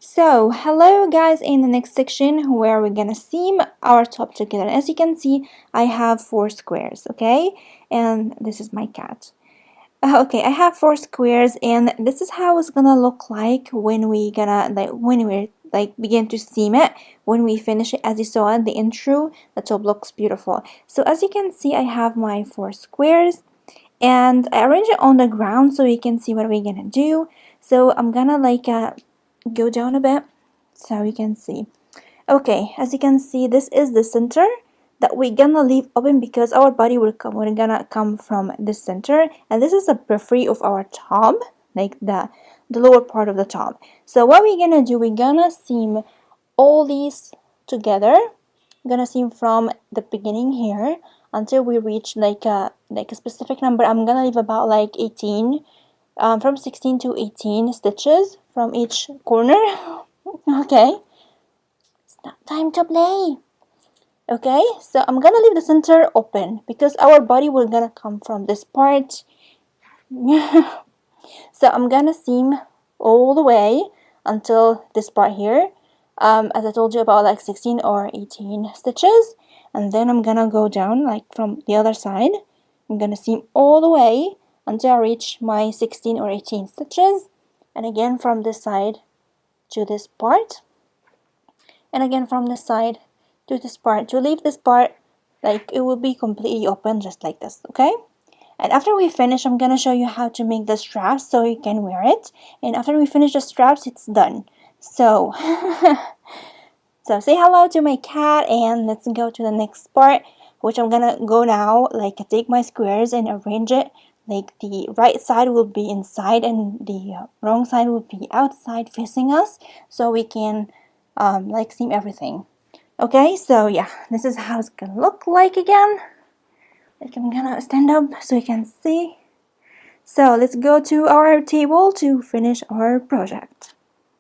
So, hello guys, in the next section where we're gonna seam our top together. As you can see, I have 4 squares, okay? And this is my cat. Okay, I have 4 squares and this is how it's gonna look like when we begin to seam it. When we finish it, as you saw in the intro, the top looks beautiful. So as you can see, I have my 4 squares and I arrange it on the ground so you can see what we're gonna do. So I'm gonna go down a bit so you can see. Okay, as you can see, this is the center that we're gonna leave open because our body we're gonna come from the center, and this is the periphery of our top, like the lower part of the top. So what we're gonna do, we're gonna seam all these together. I'm gonna seam from the beginning here until we reach like a specific number. I'm gonna leave about like 18 from 16 to 18 stitches from each corner. Okay, it's not time to play. Okay, so I'm gonna leave the center open because our body will gonna come from this part. So I'm gonna seam all the way until this part here, as I told you, about like 16 or 18 stitches, and then I'm gonna go down like from the other side. I'm gonna seam all the way until I reach my 16 or 18 stitches, and again from this side to this part, and again from this side to this part, to leave this part like it will be completely open, just like this. Okay, and after we finish, I'm gonna show you how to make the straps so you can wear it, and after we finish the straps, it's done. So so say hello to my cat and let's go to the next part, which I'm gonna go now, like take my squares and arrange it. Like the right side will be inside and the wrong side will be outside facing us, so we can like seam everything. Okay, so yeah, this is how it's gonna look like again. Like I'm gonna stand up so you can see. So let's go to our table to finish our project.